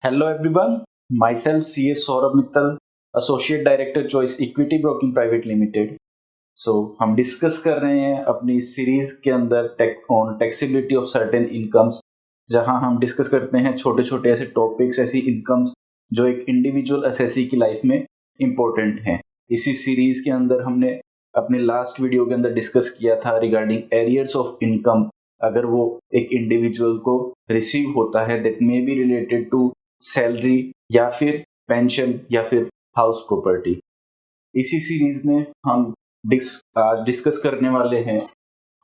Hello everyone, myself CA Saurabh Mittal, Associate Director Choice Equity Broking Private Limited. हम discuss कर रहे हैं अपनी इस सीरीज के अंदर टैक्सेबिलिटी ऑफ सर्टेन इनकम्स, जहां हम डिस्कस करते हैं छोटे छोटे ऐसे टॉपिक्स, ऐसी इनकम्स जो एक इंडिविजुअल असेसी की लाइफ में इम्पोर्टेंट हैं। इसी सीरीज के अंदर हमने अपने लास्ट वीडियो के अंदर डिस्कस किया था रिगार्डिंग एरियर्स ऑफ इनकम, अगर वो एक इंडिविजुअल को रिसीव होता है that may be related to salary या फिर पेंशन या फिर हाउस प्रॉपर्टी। इसी सीरीज में हम आज डिस्कस करने वाले हैं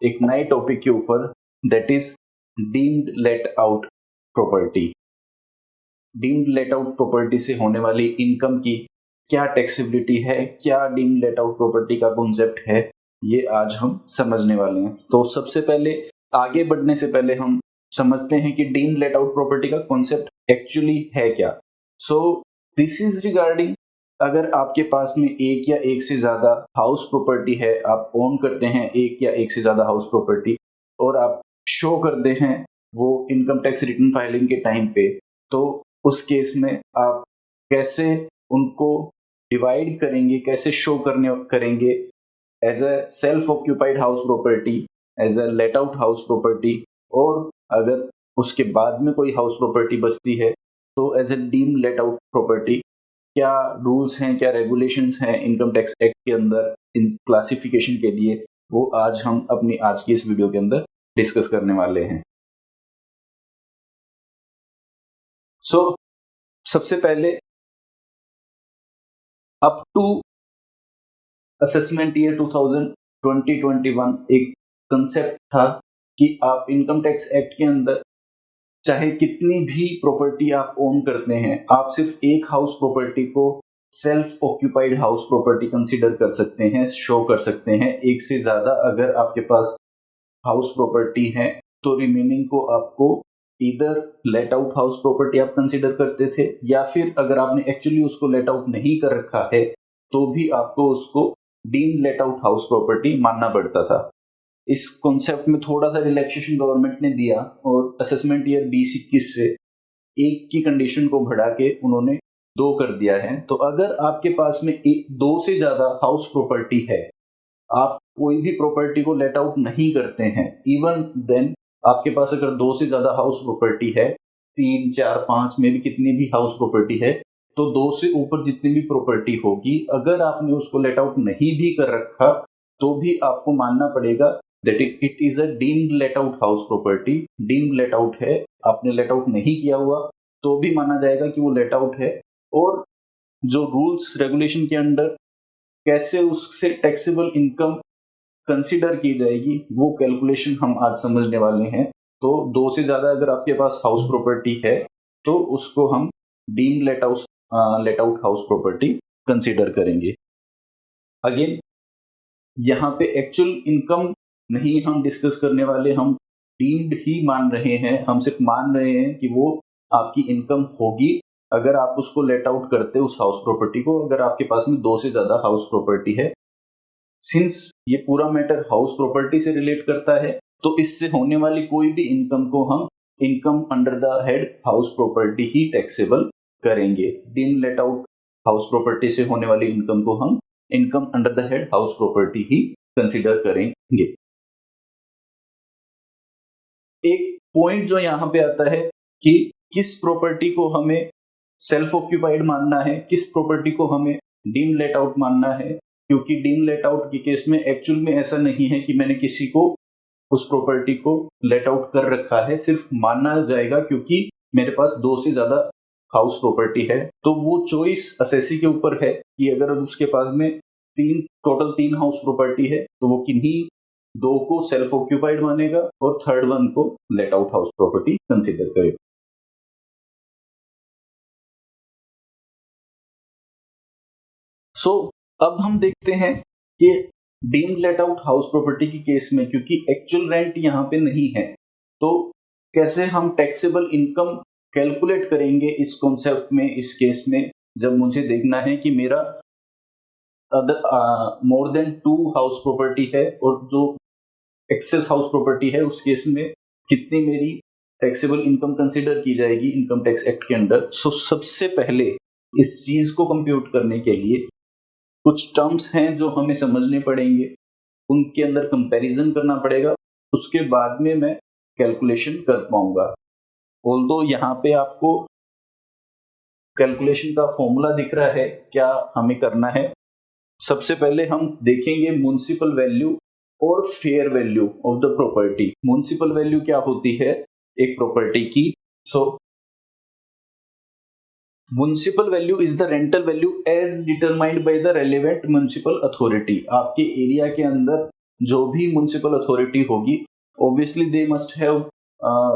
एक नए टॉपिक के ऊपर, that is deemed let out property. Deemed let out property से होने वाली इनकम की क्या टैक्सेबिलिटी है, क्या डीम्ड लेट आउट प्रॉपर्टी का कॉन्सेप्ट है, ये आज हम समझने वाले हैं। तो सबसे पहले आगे बढ़ने से पहले हम समझते हैं कि डीम्ड लेट आउट प्रॉपर्टी का कॉन्सेप्ट एक्चुअली है क्या। सो दिस इज रिगार्डिंग, अगर आपके पास में एक या एक से ज्यादा हाउस प्रॉपर्टी है, आप ओन करते हैं एक या एक से ज्यादा हाउस प्रॉपर्टी और आप शो करते हैं वो इनकम टैक्स रिटर्न फाइलिंग के टाइम पे, तो उस केस में आप कैसे उनको डिवाइड करेंगे, कैसे शो करेंगे as a self occupied house property, as a let out house property, और अगर उसके बाद में कोई हाउस प्रॉपर्टी बचती है तो as a deem let out property. क्या रूल्स हैं, क्या रेगुलेशंस हैं इनकम टैक्स एक्ट के अंदर इन क्लासिफिकेशन के लिए, वो आज हम अपनी आज की इस वीडियो के अंदर डिस्कस करने वाले हैं। सबसे पहले अप टू असेसमेंट ईयर 2020-21 एक कंसेप्ट था कि आप इनकम टैक्स एक्ट के अंदर चाहे कितनी भी प्रॉपर्टी आप ओन करते हैं, आप सिर्फ एक हाउस प्रॉपर्टी को self occupied house property consider कर सकते हैं, शो कर सकते हैं। एक से ज्यादा अगर आपके पास हाउस प्रॉपर्टी है तो रिमेनिंग को आपको इधर लेट आउट हाउस प्रॉपर्टी आप कंसीडर करते थे, या फिर अगर आपने एक्चुअली उसको लेट आउट नहीं कर रखा है तो भी आपको उसको deemed let out house property मानना पड़ता था। इस कॉन्सेप्ट में थोड़ा सा रिलैक्सेशन गवर्नमेंट ने दिया और असेसमेंट ईयर 2021 से एक की कंडीशन को बढ़ा के उन्होंने 2 कर दिया है। तो अगर आपके पास में 2 से ज्यादा हाउस प्रॉपर्टी है, आप कोई भी प्रॉपर्टी को लेट आउट नहीं करते हैं, इवन देन आपके पास अगर 2 से ज्यादा हाउस प्रॉपर्टी है, 3, 4, 5 में भी कितनी भी हाउस प्रॉपर्टी है, तो 2 से ऊपर जितनी भी प्रॉपर्टी होगी, अगर आपने उसको लेट आउट नहीं भी कर रखा तो भी आपको मानना पड़ेगा that it is a deemed let out house property. Deemed let out है, आपने लेट आउट नहीं किया हुआ तो भी माना जाएगा कि वो लेट आउट है। और जो रूल्स रेगुलेशन के अंडर कैसे उससे टैक्सेबल इनकम कंसीडर की जाएगी, वो कैलकुलेशन हम आज समझने वाले हैं। तो 2 से ज्यादा अगर आपके पास हाउस प्रॉपर्टी है तो उसको हम deemed let out house property consider करेंगे। अगेन यहाँ पे एक्चुअल इनकम नहीं हम डिस्कस करने वाले, हम डीम्ड ही मान रहे हैं, हम सिर्फ मान रहे हैं कि वो आपकी इनकम होगी अगर आप उसको लेट आउट करते उस हाउस प्रॉपर्टी को, अगर आपके पास में 2 से ज्यादा हाउस प्रॉपर्टी है। सिंस ये पूरा मैटर हाउस प्रॉपर्टी से रिलेट करता है तो इससे होने वाली कोई भी इनकम को हम income under the head house property ही टैक्सेबल करेंगे। Deemed let out house property से होने वाली इनकम को हम income under the head house property ही कंसीडर करेंगे। एक पॉइंट जो यहाँ पे आता है कि किस प्रॉपर्टी को हमें सेल्फ ऑक्यूपाइड मानना है, किस प्रॉपर्टी को हमें डीम लेट आउट मानना है, क्योंकि डीम लेट आउट के केस में एक्चुअल में ऐसा नहीं है कि मैंने किसी को उस प्रॉपर्टी को लेट आउट कर रखा है, सिर्फ मानना जाएगा क्योंकि मेरे पास 2 से ज्यादा हाउस प्रॉपर्टी है। तो वो चॉइस असेसी के ऊपर है कि अगर उसके पास में टोटल 3 हाउस प्रॉपर्टी है तो वो किन्हीं 2 को सेल्फ ऑक्यूपाइड मानेगा और थर्ड वन को late out house property consider करेगा। अब हम देखते हैं कि deemed let out house property की केस में, क्योंकि एक्चुअल रेंट यहाँ पे नहीं है, तो कैसे हम टैक्सेबल इनकम कैलकुलेट करेंगे इस कॉन्सेप्ट में, इस केस में जब मुझे देखना है कि मेरा मोर देन 2 हाउस प्रॉपर्टी है और जो एक्सेस हाउस प्रॉपर्टी है उस केस में कितनी मेरी टैक्सेबल इनकम कंसिडर की जाएगी इनकम टैक्स एक्ट के अंडर। सो सबसे पहले इस चीज को कंप्यूट करने के लिए कुछ टर्म्स हैं जो हमें समझने पड़ेंगे, उनके अंदर कंपैरिजन करना पड़ेगा, उसके बाद में मैं कैलकुलेशन कर पाऊंगा। ऑल्दो यहाँ पे आपको कैलकुलेशन का फॉर्मूला दिख रहा है, क्या हमें करना है। सबसे पहले हम देखेंगे म्युनिसिपल वैल्यू और fair value of the property. Municipal value क्या होती है एक प्रॉपर्टी की? So municipal value is the rental value as determined by the relevant municipal authority. आपके एरिया के अंदर जो भी म्युनिसिपल अथॉरिटी होगी, obviously they must have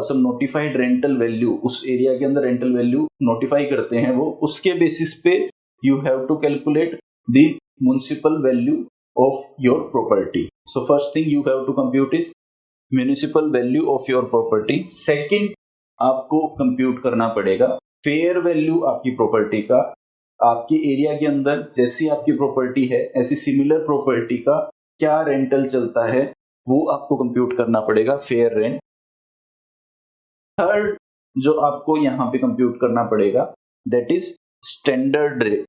some notified rental value. उस एरिया के अंदर रेंटल वैल्यू नोटिफाई करते हैं वो, उसके बेसिस पे you have to calculate the municipal value of your property. So first thing you have to compute is municipal value of your property. Second आपको compute करना पड़ेगा फेयर वैल्यू आपकी property का। आपके एरिया के अंदर जैसी आपकी प्रॉपर्टी है ऐसी सिमिलर प्रॉपर्टी का क्या रेंटल चलता है वो आपको कंप्यूट करना पड़ेगा, फेयर रेंट। थर्ड जो आपको यहाँ पे कंप्यूट करना पड़ेगा that is standard rent.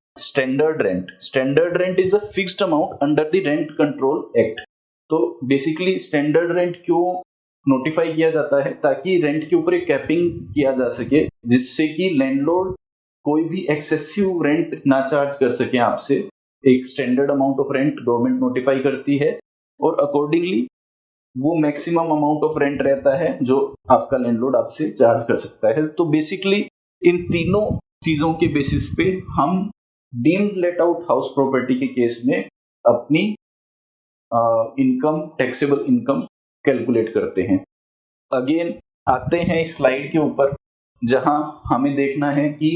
Standard rent is a fixed amount under the rent control act. तो बेसिकली स्टैंडर्ड रेंट क्यों नोटिफाई किया जाता है? ताकि रेंट के ऊपर एक कैपिंग किया जा सके, जिससे कि लैंडलॉर्ड कोई भी एक्सेसिव रेंट ना चार्ज कर सके आपसे। एक standard amount of rent government notify करती है और अकॉर्डिंगली वो मैक्सिमम अमाउंट ऑफ रेंट रहता है जो आपका लैंडलॉर्ड आपसे चार्ज कर सकता है। तो बेसिकली इन तीनों चीजों के बेसिस पे हम deemed let out house property के केस में अपनी इनकम, टैक्सेबल इनकम कैलकुलेट करते हैं। अगेन आते हैं इस स्लाइड के ऊपर जहां हमें देखना है कि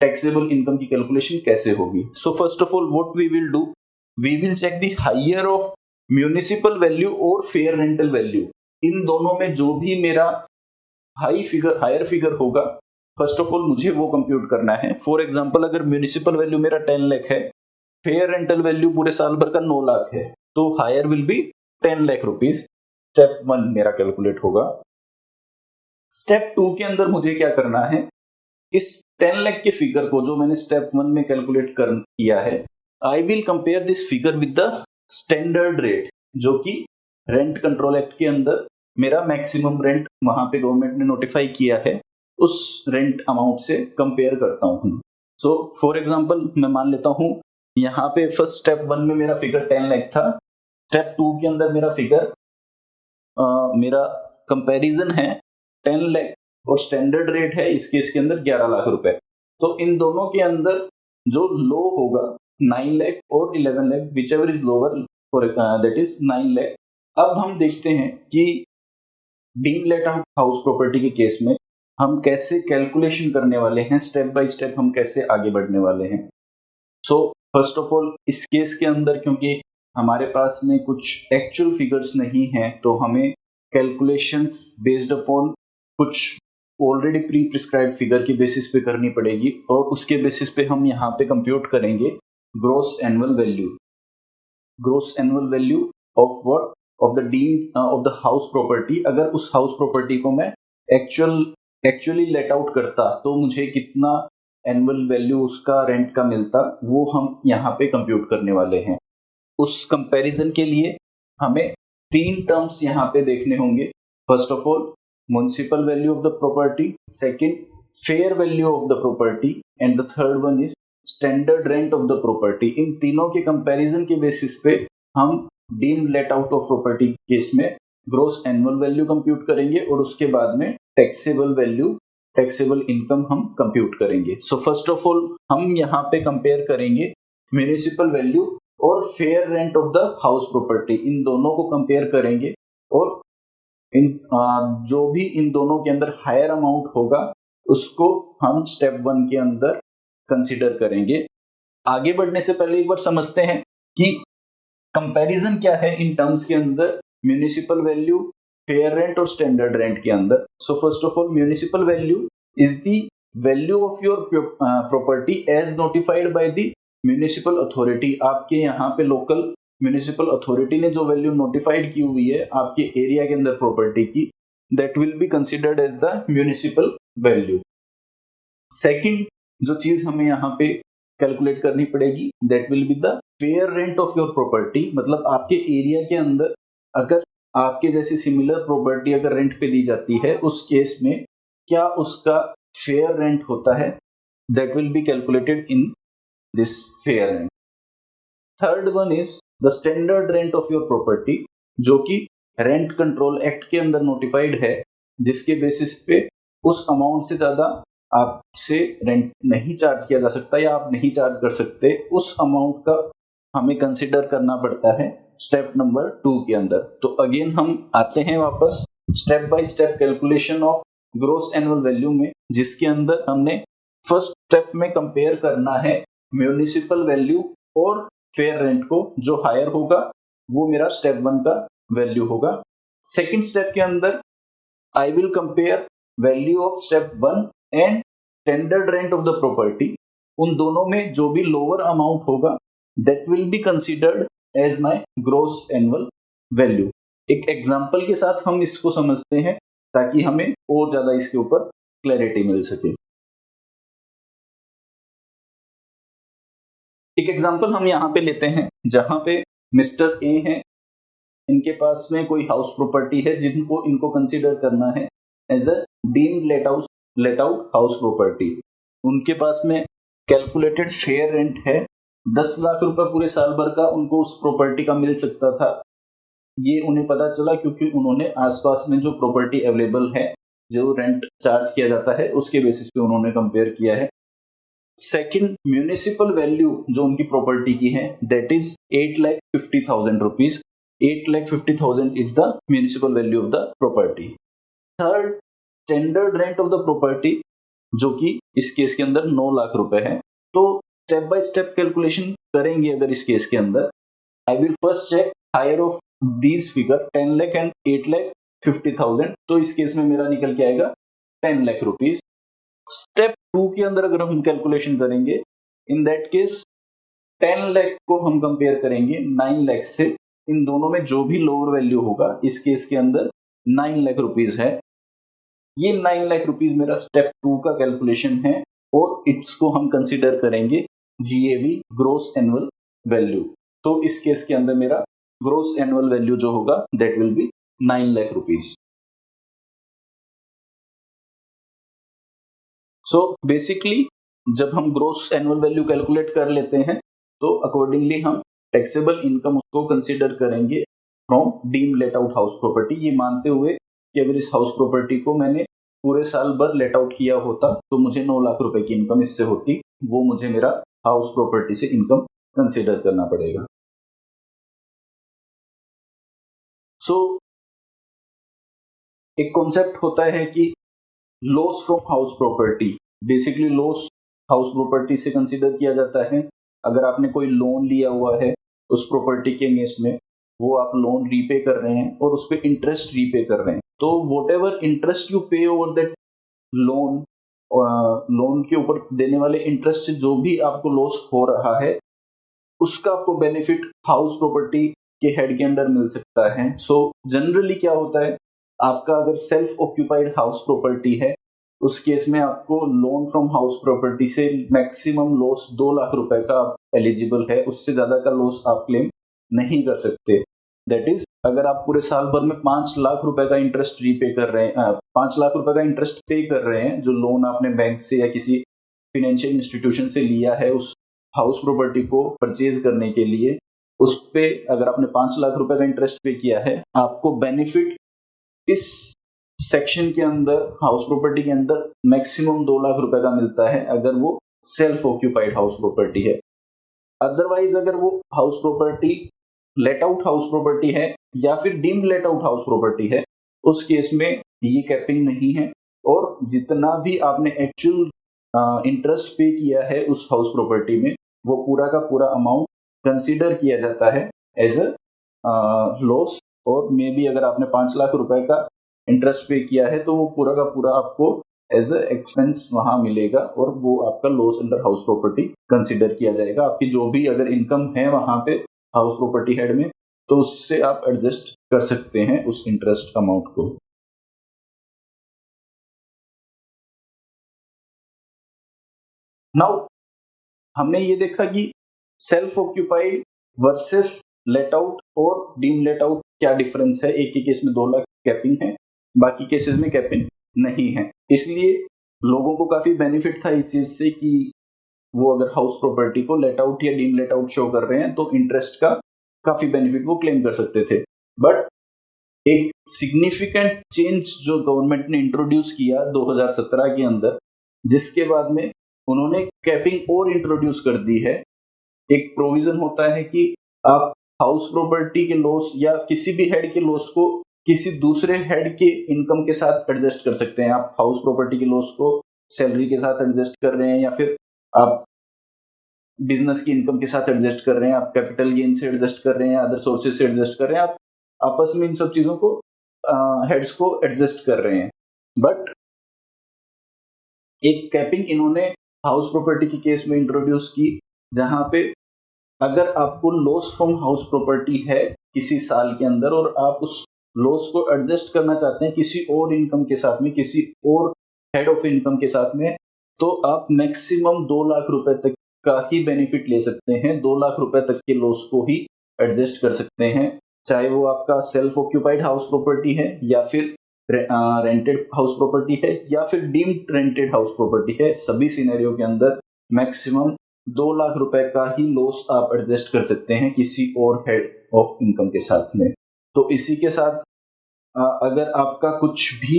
टैक्सेबल इनकम की कैलकुलेशन कैसे होगी। So first of all what we will do, we will check the higher of municipal value और फेयर रेंटल वैल्यू। इन दोनों में जो भी मेरा हायर फिगर होगा, फर्स्ट ऑफ ऑल मुझे वो कंप्यूट करना है। फॉर एग्जांपल अगर म्युनिसिपल वैल्यू मेरा 10 लाख है, फेयर रेंटल वैल्यू पूरे साल भर का 9 लाख है, तो higher will be 10 lakh rupees. Step 1 मेरा कैलकुलेट होगा। स्टेप 2 के अंदर मुझे क्या करना है, इस 10 लाख के फिगर को जो मैंने स्टेप 1 में कैलकुलेट किया है, आई will compare this figure with the standard rate, जो कि रेंट कंट्रोल एक्ट के अंदर मेरा मैक्सिमम रेंट वहां पे गवर्नमेंट ने नोटिफाई किया है, उस रेंट अमाउंट से कंपेयर करता हूँ। सो फॉर एग्जांपल मैं मान लेता हूँ यहाँ पे फर्स्ट स्टेप 1 में मेरा फिगर 10 लाख था, स्टेप 2 के अंदर मेरा फिगर मेरा कंपैरिजन है 10 लाख और स्टैंडर्ड रेट है इस केस के अंदर 11 लाख रुपए। तो इन दोनों के अंदर जो लो होगा 9 लाख और 11 lakh, which ever is lower for that is 9 lakh. अब हम देखते हैं कि deemed let out house property के केस में हम कैसे कैलकुलेशन करने वाले हैं, स्टेप बाय स्टेप हम कैसे आगे बढ़ने वाले हैं। सो फर्स्ट ऑफ ऑल इस केस के अंदर क्योंकि हमारे पास में कुछ एक्चुअल फिगर्स नहीं हैं, तो हमें कैलकुलेशंस बेस्ड अपॉन कुछ ऑलरेडी प्री प्रिस्क्राइब्ड फिगर के बेसिस पे करनी पड़ेगी, और उसके बेसिस पे हम यहाँ पे कंप्यूट करेंगे gross annual value. Gross annual value of what, of the deemed of the house property. अगर उस हाउस प्रॉपर्टी को मैं एक्चुअली लेट आउट करता तो मुझे कितना एनुअल वैल्यू उसका रेंट का मिलता, वो हम यहाँ पे कंप्यूट करने वाले हैं। उस कंपैरिजन के लिए हमें 3 टर्म्स यहाँ पे देखने होंगे। First of all municipal value of the property, second fair value of the property, and the third one is standard rent of the property. इन तीनों के कंपैरिजन के बेसिस पे हम deemed let out of property case में gross annual value compute करेंगे और उसके बाद में टैक्सेबल वैल्यू, टैक्सेबल इनकम हम कंप्यूट करेंगे। सो फर्स्ट ऑफ ऑल हम यहाँ पे कंपेयर करेंगे म्युनिसिपल वैल्यू और fair rent of the house property. इन दोनों को कंपेयर करेंगे और इन जो भी इन दोनों के अंदर हायर अमाउंट होगा उसको हम स्टेप 1 के अंदर कंसीडर करेंगे। आगे बढ़ने से पहले एक बार समझते हैं कि कंपैरिजन क्या है इन टर्म्स के अंदर, म्युनिसिपल वैल्यू, फेयर रेंट और स्टैंडर्ड रेंट के अंदर। So first of all municipal value is the value of your property as notified by the municipal authority. आपके यहाँ पे लोकल म्युनिसिपल अथॉरिटी ने जो वैल्यू नोटिफाइड की हुई है आपके एरिया के अंदर प्रॉपर्टी की, that will be considered as the municipal value. Second जो चीज हमें यहाँ पे कैलकुलेट करनी पड़ेगी, that will be the fair rent of your property. मतलब आपके एरिया के अंदर अगर आपके जैसी सिमिलर प्रॉपर्टी अगर रेंट पे दी जाती है, उस केस में क्या उसका फेयर रेंट होता है, that will be calculated in this fair rent. Third one is the standard rent of your property, जो कि रेंट कंट्रोल एक्ट के अंदर नोटिफाइड है, जिसके बेसिस पे उस अमाउंट से ज्यादा आपसे रेंट नहीं चार्ज किया जा सकता या आप नहीं चार्ज कर सकते, उस अमाउंट का हमें कंसिडर करना पड़ता है स्टेप नंबर 2 के अंदर. तो अगेन हम आते हैं वापस step by step calculation of gross annual value में, जिसके अंदर हमने फर्स्ट स्टेप में कंपेयर करना है म्युनिसिपल वैल्यू और फेयर रेंट को. जो हायर होगा वो मेरा स्टेप 1 का वैल्यू होगा. सेकंड स्टेप के अंदर I will compare value of step 1 and standard rent of the property. उन दोनों में जो भी लोअर अमाउंट होगा that will be considered as my gross annual value. एक एग्जांपल के साथ हम इसको समझते हैं ताकि हमें और ज्यादा इसके ऊपर क्लैरिटी मिल सके. एक एग्जांपल हम यहाँ पे लेते हैं जहां पे मिस्टर ए हैं, इनके पास में कोई हाउस प्रॉपर्टी है जिनको इनको कंसीडर करना है as a deemed let out house property. उनके पास में कैलकुलेटेड फेयर रेंट है 10 लाख रुपए पूरे साल भर का उनको उस प्रॉपर्टी का मिल सकता था. ये उन्हें पता चला क्योंकि उन्होंने आसपास में जो प्रॉपर्टी अवेलेबल है, जो रेंट चार्ज किया जाता है, उसके बेसिस पे उन्होंने कंपेयर किया है. सेकंड म्युनिसिपल वैल्यू जो उनकी प्रॉपर्टी की है that is 8,50,000 rupees. 8,50,000 is the municipal value of the property. Third standard rent of the property, जो कि इस केस के अंदर 9 लाख रुपए है. तो स्टेप बाय स्टेप कैलकुलेशन करेंगे अगर इस केस के अंदर. I will first check higher of these figure 10 lakh and 8,50,000. तो इस केस में मेरा निकल के आएगा 10 लाख रुपीज. स्टेप 2 के अंदर अगर हम कैलकुलेशन करेंगे, इन दैट केस 10 लाख को हम कंपेयर करेंगे 9 लाख से. इन दोनों में जो भी लोअर वैल्यू होगा, इस केस के अंदर 9 लाख रुपीज है. ये 9 लाख रुपीज मेरा स्टेप 2 का कैलकुलेशन है और इसको हम कंसीडर करेंगे जीएवी ग्रॉस एनुअल वैल्यू. तो इस केस के अंदर मेरा ग्रॉस एनुअल वैल्यू जो होगा that will B 9 lakh rupees. So basically जब हम ग्रॉस एनुअल वैल्यू कैलकुलेट कर लेते हैं तो अकॉर्डिंगली हम टैक्सेबल इनकम उसको कंसीडर करेंगे from deemed let out house property, ये मानते हुए कि अगर इस हाउस प्रॉपर्टी को मैंने पूरे साल भर लेट आउट किया होता तो मुझे 9 लाख रुपए की इनकम इससे होती. वो मुझे मेरा हाउस प्रॉपर्टी से इनकम कंसीडर करना पड़ेगा. सो एक कॉन्सेप्ट होता है कि loss from house property. Basically loss house property से कंसीडर किया जाता है अगर आपने कोई लोन लिया हुआ है उस प्रॉपर्टी के अगेंस्ट में, वो आप लोन रीपे कर रहे हैं और उस पर इंटरेस्ट रीपे कर रहे हैं, तो वॉट एवर इंटरेस्ट यू पे ओवर दैट लोन, लोन के ऊपर देने वाले इंटरेस्ट से जो भी आपको लॉस हो रहा है उसका आपको बेनिफिट हाउस प्रॉपर्टी के हेड के अंदर मिल सकता है. सो जनरली क्या होता है, आपका अगर सेल्फ ऑक्यूपाइड हाउस प्रॉपर्टी है, उस केस में आपको लोन फ्रॉम हाउस प्रॉपर्टी से मैक्सिमम लॉस 2 लाख रुपए का एलिजिबल है. उससे ज्यादा का लॉस आप क्लेम नहीं कर सकते. दैट इज अगर आप पूरे साल भर में 5 लाख रुपए का इंटरेस्ट रीपे कर रहे हैं, 5 लाख रुपए का इंटरेस्ट पे कर रहे हैं, जो लोन आपने बैंक से या किसी फाइनेंशियल इंस्टीट्यूशन से लिया है उस हाउस प्रॉपर्टी को परचेज करने के लिए, उस पे अगर आपने 5 लाख रुपए का इंटरेस्ट पे किया है, आपको बेनिफिट इस सेक्शन के अंदर हाउस प्रॉपर्टी के अंदर मैक्सिमम 2 लाख रुपए का मिलता है अगर वो सेल्फ ऑक्यूपाइड हाउस प्रॉपर्टी है. अदरवाइज अगर वो house property late out house property है या फिर deemed let out house property है, उस केस में ये कैपिंग नहीं है और जितना भी आपने एक्चुअल इंटरेस्ट पे किया है उस हाउस प्रॉपर्टी में, वो पूरा का पूरा अमाउंट कंसीडर किया जाता है एज अ लॉस. और मे बी अगर आपने 5 लाख रुपए का इंटरेस्ट पे किया है तो वो पूरा का पूरा आपको एज अ एक्सपेंस वहां मिलेगा और वो आपका loss under house property consider किया जाएगा. आपकी जो भी अगर इनकम है वहां पे हाउस प्रॉपर्टी हेड में, तो उससे आप एडजस्ट कर सकते हैं उस इंटरेस्ट अमाउंट को. नाउ हमने ये देखा कि self occupied versus let out और डीम लेट आउट क्या डिफरेंस है। एक ही केस में 2 लाख कैपिंग है, बाकी केसेस में कैपिंग नहीं है। इसलिए लोगों को काफी बेनिफिट था इस चीज से कि वो अगर हाउस प्रॉपर्टी को लेट आउट या डीम लेट आउट शो कर रहे हैं तो इंटरेस्ट का काफी बेनिफिट वो क्लेम कर सकते थे। बट एक सिग्निफिकेंट चेंज जो गवर्नमेंट ने इंट्रोड्यूस किया 2017 के अंदर, जिसके बाद में उन्होंने कैपिंग और इंट्रोड्यूस कर दी है। एक प्रोविजन होता है कि आप हाउस प्रॉपर्टी के लॉस या किसी भी हेड के लॉस को किसी दूसरे हेड के इनकम के साथ एडजस्ट कर सकते हैं। आप हाउस प्रॉपर्टी के लॉस को सैलरी के साथ एडजस्ट कर रहे हैं, या फिर आप बिजनेस की इनकम के साथ एडजस्ट कर रहे हैं, आप कैपिटल गेन से एडजस्ट कर रहे हैं, अदर सोर्सेज से एडजस्ट कर रहे हैं, आप आपस में इन सब चीजों को हेड्स को एडजस्ट कर रहे हैं। बट एक कैपिंग इन्होंने हाउस प्रॉपर्टी के केस में इंट्रोड्यूस की, जहां पे अगर आपको लॉस फ्रॉम हाउस प्रॉपर्टी है किसी साल के अंदर और आप उस लॉस को एडजस्ट करना चाहते हैं किसी और इनकम के साथ में, किसी और हेड ऑफ इनकम के साथ में, तो आप मैक्सिमम 2 लाख रुपए तक का ही बेनिफिट ले सकते हैं। 2 लाख रुपए तक के लॉस को ही एडजस्ट कर सकते हैं, चाहे वो आपका सेल्फ ऑक्यूपाइड हाउस प्रॉपर्टी है, या फिर रेंटेड हाउस प्रॉपर्टी है, या फिर डीम्ड रेंटेड हाउस प्रॉपर्टी है। सभी सिनेरियो के अंदर मैक्सिमम 2 लाख रुपए का ही लॉस आप एडजस्ट कर सकते हैं किसी और हेड ऑफ इनकम के साथ में। तो इसी के साथ अगर आपका कुछ भी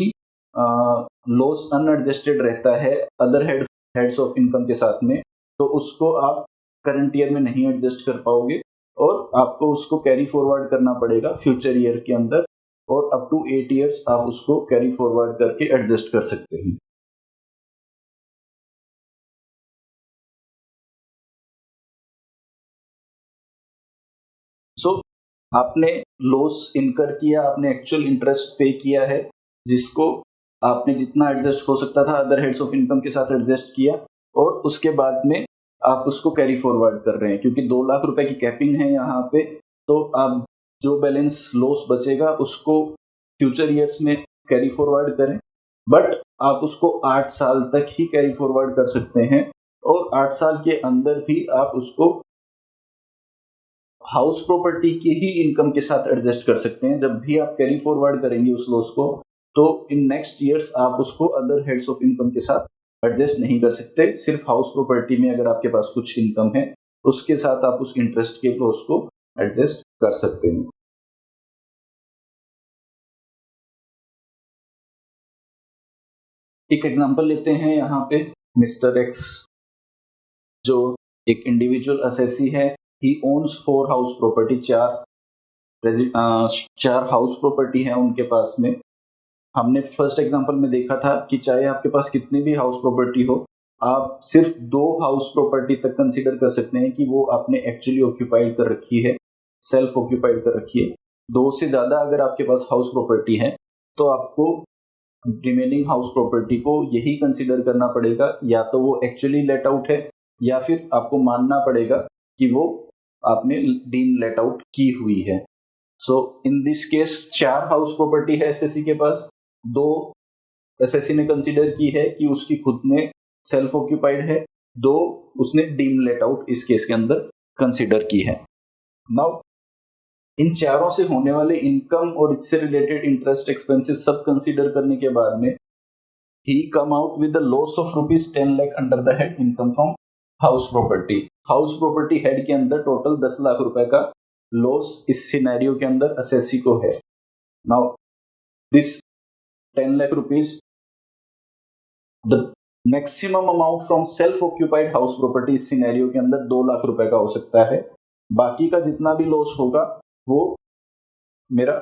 लॉस अनएडजस्टेड रहता है अदर हेड्स ऑफ इनकम के साथ में, तो उसको आप करंट ईयर में नहीं एडजस्ट कर पाओगे और आपको उसको कैरी फॉरवर्ड करना पड़ेगा फ्यूचर ईयर के अंदर, और अप टू 8 इयर्स आप उसको कैरी फॉरवर्ड करके एडजस्ट कर सकते हैं। सो आपने लॉस इनकर किया, आपने एक्चुअल इंटरेस्ट पे किया है, जिसको आपने जितना एडजस्ट हो सकता था अदर हेड्स ऑफ इनकम के साथ एडजस्ट किया, और उसके बाद में आप उसको कैरी फॉरवर्ड कर रहे हैं। क्योंकि 2 लाख रुपए की कैपिंग है यहाँ पे, तो आप जो बैलेंस लॉस बचेगा उसको फ्यूचर ईयर्स में कैरी फॉरवर्ड करें। बट आप उसको 8 साल तक ही कैरी फॉरवर्ड कर सकते हैं, और 8 साल के अंदर भी आप उसको हाउस प्रॉपर्टी की ही इनकम के साथ एडजस्ट कर सकते हैं। जब भी आप कैरी फॉरवर्ड करेंगे उस लॉस को, तो इन नेक्स्ट ईयर्स आप उसको अदर हेड्स ऑफ इनकम के साथ एडजस्ट नहीं कर सकते। सिर्फ हाउस प्रॉपर्टी में अगर आपके पास कुछ इनकम है, उसके साथ आप उस इंटरेस्ट के लॉस को एडजस्ट कर सकते हैं। एक एग्जांपल लेते हैं यहाँ पे। मिस्टर एक्स जो एक इंडिविजुअल असेसी है, he owns 4 house property, 4 house property है उनके पास में। हमने फर्स्ट एग्जांपल में देखा था कि चाहे आपके पास कितनी भी हाउस प्रॉपर्टी हो, आप सिर्फ 2 हाउस प्रॉपर्टी तक कंसीडर कर सकते हैं कि वो आपने एक्चुअली ऑक्यूपाइड कर रखी है, सेल्फ ऑक्यूपाइड कर रखी है। 2 से ज्यादा अगर आपके पास हाउस प्रॉपर्टी है, तो आपको रिमेनिंग हाउस प्रॉपर्टी को यही कंसीडर करना पड़ेगा, या तो वो एक्चुअली लेट आउट है, या फिर आपको मानना पड़ेगा कि वो आपने डीम लेट आउट की हुई है। So in this case 4 house property है एसएससी के पास, 2 एसएससी ने कंसीडर की है कि उसकी खुद में सेल्फ ऑक्यूपाइड है, 2 उसने डीम लेट आउट इस केस के अंदर कंसीडर की है। नाउ इन चारों से होने वाले इनकम और इससे रिलेटेड इंटरेस्ट एक्सपेंसेस सब कंसीडर करने के बाद में ही come out with the loss of rupees 10 lakh under the head income from house property. House property head के अंदर टोटल 10 लाख रुपए का लॉस इस सिनेरियो के अंदर असेसी को है। Now this 10 lakh rupees, the maximum amount from self occupied house property इस सिनेरियो के अंदर 2 लाख रुपए का हो सकता है। बाकी का जितना भी लॉस होगा वो मेरा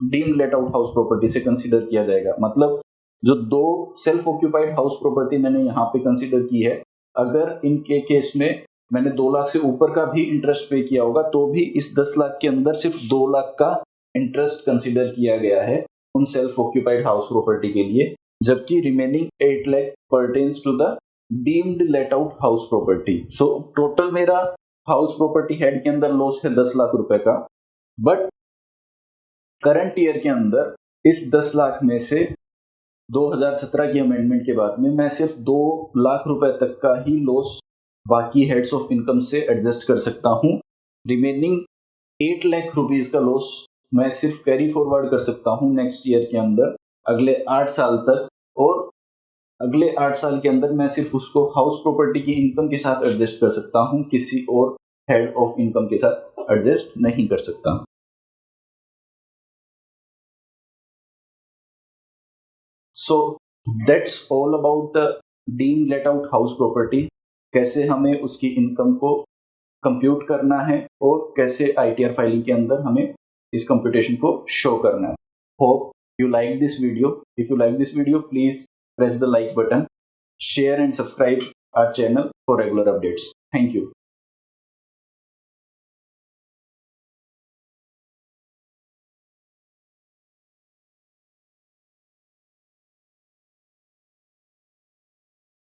deem let out house property से कंसीडर किया जाएगा। मतलब जो 2 सेल्फ ऑक्यूपाइड हाउस प्रॉपर्टी मैंने यहाँ पे कंसीडर की है, अगर इनके केस में मैंने 2 लाख से ऊपर का भी इंटरेस्ट पे किया होगा, तो भी इस 10 लाख के अंदर सिर्फ 2 लाख का इंटरेस्ट कंसीडर किया गया है उन सेल्फ ऑक्यूपाइड हाउस प्रॉपर्टी के लिए, जबकि remaining 8 lakh pertains to the deemed let out house property. So total मेरा हाउस प्रॉपर्टी हेड के अंदर लॉस है 10 लाख रुपए का, बट करंट ईयर के अंदर इस 10 लाख में से 2017 की अमेंडमेंट के बाद में मैं सिर्फ 2 लाख रुपए तक का ही लॉस बाकी हेड्स ऑफ इनकम से एडजस्ट कर सकता हूँ। रिमेनिंग 8 लाख रुपीज का लॉस मैं सिर्फ कैरी फॉरवर्ड कर सकता हूँ नेक्स्ट ईयर के अंदर, अगले 8 साल तक, और अगले 8 साल के अंदर मैं सिर्फ उसको हाउस प्रॉपर्टी की इनकम के साथ एडजस्ट कर सकता हूँ, किसी और हेड ऑफ इनकम के साथ एडजस्ट नहीं कर सकता। So that's all about the deemed let out house property, कैसे हमें उसकी इनकम को कंप्यूट करना है और कैसे आईटीआर फाइलिंग के अंदर हमें इस कंप्यूटेशन को शो करना है। Hope you like this video. If you like this video, please press the like button, share and subscribe our channel for regular updates. Thank you.